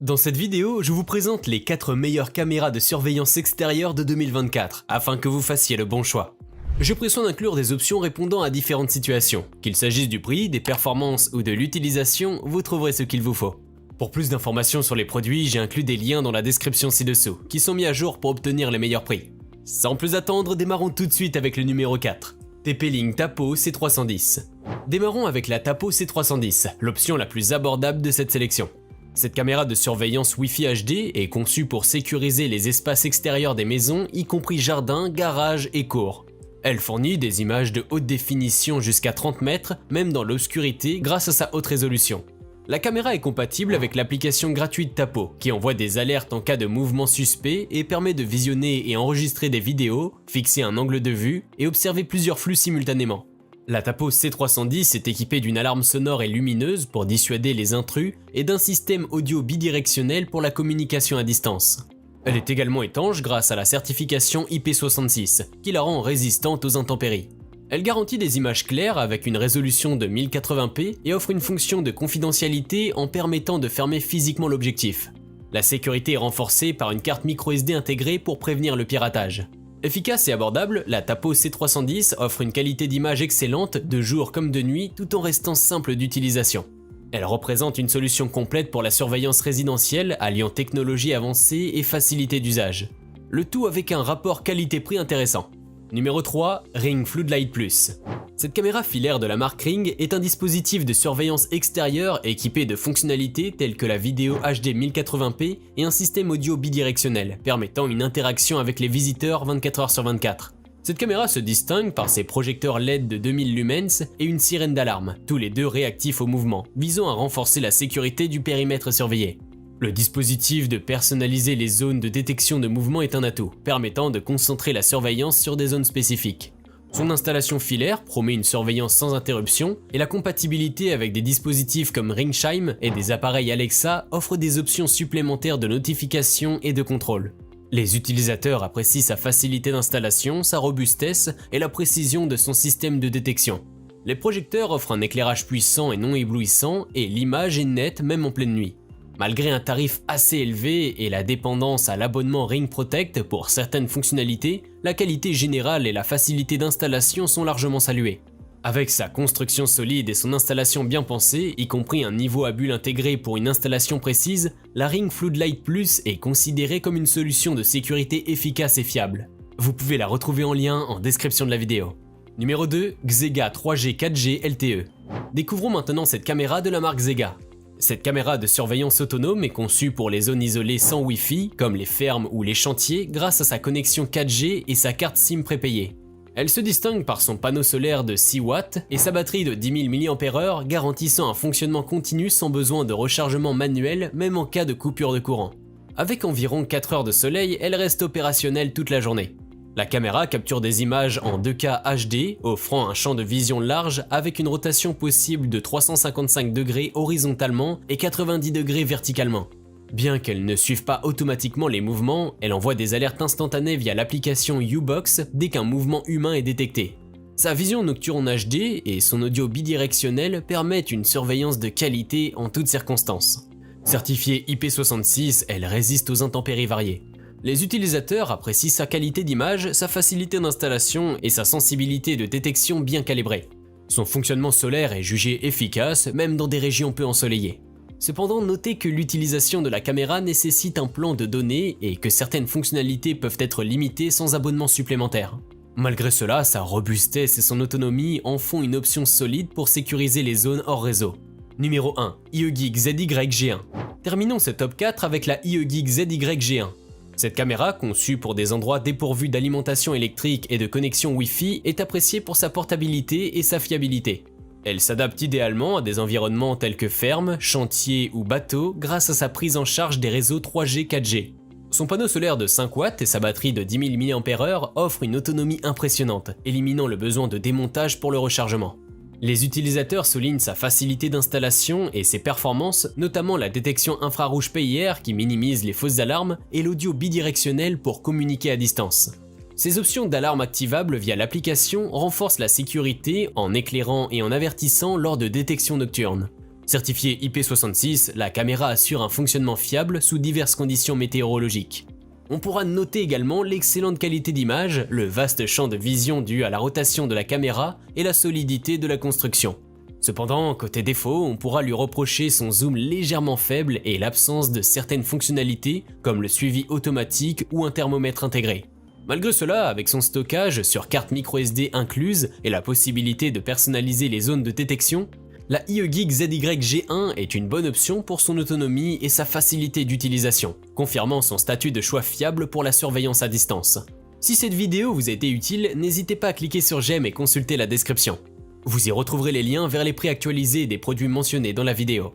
Dans cette vidéo, je vous présente les 4 meilleures caméras de surveillance extérieure de 2024, afin que vous fassiez le bon choix. J'ai pris soin d'inclure des options répondant à différentes situations. Qu'il s'agisse du prix, des performances ou de l'utilisation, vous trouverez ce qu'il vous faut. Pour plus d'informations sur les produits, j'ai inclus des liens dans la description ci-dessous, qui sont mis à jour pour obtenir les meilleurs prix. Sans plus attendre, démarrons tout de suite avec le numéro 4. TP-Link Tapo C310. Démarrons avec la Tapo C310, l'option la plus abordable de cette sélection. Cette caméra de surveillance Wi-Fi HD est conçue pour sécuriser les espaces extérieurs des maisons, y compris jardins, garages et cours. Elle fournit des images de haute définition jusqu'à 30 mètres, même dans l'obscurité, grâce à sa haute résolution. La caméra est compatible avec l'application gratuite Tapo, qui envoie des alertes en cas de mouvement suspect et permet de visionner et enregistrer des vidéos, fixer un angle de vue et observer plusieurs flux simultanément. La Tapo C310 est équipée d'une alarme sonore et lumineuse pour dissuader les intrus et d'un système audio bidirectionnel pour la communication à distance. Elle est également étanche grâce à la certification IP66, qui la rend résistante aux intempéries. Elle garantit des images claires avec une résolution de 1080p et offre une fonction de confidentialité en permettant de fermer physiquement l'objectif. La sécurité est renforcée par une carte microSD intégrée pour prévenir le piratage. Efficace et abordable, la Tapo C310 offre une qualité d'image excellente de jour comme de nuit tout en restant simple d'utilisation. Elle représente une solution complète pour la surveillance résidentielle alliant technologie avancée et facilité d'usage. Le tout avec un rapport qualité-prix intéressant. Numéro 3, Ring Floodlight Plus. Cette caméra filaire de la marque Ring est un dispositif de surveillance extérieure équipé de fonctionnalités telles que la vidéo HD 1080p et un système audio bidirectionnel permettant une interaction avec les visiteurs 24h/24. Cette caméra se distingue par ses projecteurs LED de 2000 lumens et une sirène d'alarme, tous les deux réactifs au mouvement, visant à renforcer la sécurité du périmètre surveillé. Le dispositif de personnaliser les zones de détection de mouvement est un atout, permettant de concentrer la surveillance sur des zones spécifiques. Son installation filaire promet une surveillance sans interruption et la compatibilité avec des dispositifs comme RingChime et des appareils Alexa offre des options supplémentaires de notification et de contrôle. Les utilisateurs apprécient sa facilité d'installation, sa robustesse et la précision de son système de détection. Les projecteurs offrent un éclairage puissant et non éblouissant et l'image est nette même en pleine nuit. Malgré un tarif assez élevé et la dépendance à l'abonnement Ring Protect pour certaines fonctionnalités, la qualité générale et la facilité d'installation sont largement saluées. Avec sa construction solide et son installation bien pensée, y compris un niveau à bulle intégré pour une installation précise, la Ring Floodlight Plus est considérée comme une solution de sécurité efficace et fiable. Vous pouvez la retrouver en lien en description de la vidéo. Numéro 2, Xega 3G 4G LTE. Découvrons maintenant cette caméra de la marque Xega. Cette caméra de surveillance autonome est conçue pour les zones isolées sans Wi-Fi, comme les fermes ou les chantiers, grâce à sa connexion 4G et sa carte SIM prépayée. Elle se distingue par son panneau solaire de 6 watts et sa batterie de 10 000 mAh garantissant un fonctionnement continu sans besoin de rechargement manuel, même en cas de coupure de courant. Avec environ 4 heures de soleil, elle reste opérationnelle toute la journée. La caméra capture des images en 2K HD, offrant un champ de vision large avec une rotation possible de 355 degrés horizontalement et 90 degrés verticalement. Bien qu'elle ne suive pas automatiquement les mouvements, elle envoie des alertes instantanées via l'application U-Box dès qu'un mouvement humain est détecté. Sa vision nocturne HD et son audio bidirectionnel permettent une surveillance de qualité en toutes circonstances. Certifiée IP66, elle résiste aux intempéries variées. Les utilisateurs apprécient sa qualité d'image, sa facilité d'installation et sa sensibilité de détection bien calibrée. Son fonctionnement solaire est jugé efficace, même dans des régions peu ensoleillées. Cependant, notez que l'utilisation de la caméra nécessite un plan de données et que certaines fonctionnalités peuvent être limitées sans abonnement supplémentaire. Malgré cela, sa robustesse et son autonomie en font une option solide pour sécuriser les zones hors réseau. Numéro 1. IEGEEK ZY-G1. Terminons ce top 4 avec la IEGEEK ZY-G1. Cette caméra, conçue pour des endroits dépourvus d'alimentation électrique et de connexion Wi-Fi, est appréciée pour sa portabilité et sa fiabilité. Elle s'adapte idéalement à des environnements tels que fermes, chantiers ou bateaux grâce à sa prise en charge des réseaux 3G 4G. Son panneau solaire de 5 watts et sa batterie de 10 000 mAh offrent une autonomie impressionnante, éliminant le besoin de démontage pour le rechargement. Les utilisateurs soulignent sa facilité d'installation et ses performances, notamment la détection infrarouge PIR qui minimise les fausses alarmes et l'audio bidirectionnel pour communiquer à distance. Ces options d'alarme activables via l'application renforcent la sécurité en éclairant et en avertissant lors de détection nocturne. Certifiée IP66, la caméra assure un fonctionnement fiable sous diverses conditions météorologiques. On pourra noter également l'excellente qualité d'image, le vaste champ de vision dû à la rotation de la caméra et la solidité de la construction. Cependant, côté défaut, on pourra lui reprocher son zoom légèrement faible et l'absence de certaines fonctionnalités comme le suivi automatique ou un thermomètre intégré. Malgré cela, avec son stockage sur carte microSD incluse et la possibilité de personnaliser les zones de détection, la IEGEEK ZY-G1 est une bonne option pour son autonomie et sa facilité d'utilisation, confirmant son statut de choix fiable pour la surveillance à distance. Si cette vidéo vous a été utile, n'hésitez pas à cliquer sur j'aime et consulter la description. Vous y retrouverez les liens vers les prix actualisés des produits mentionnés dans la vidéo.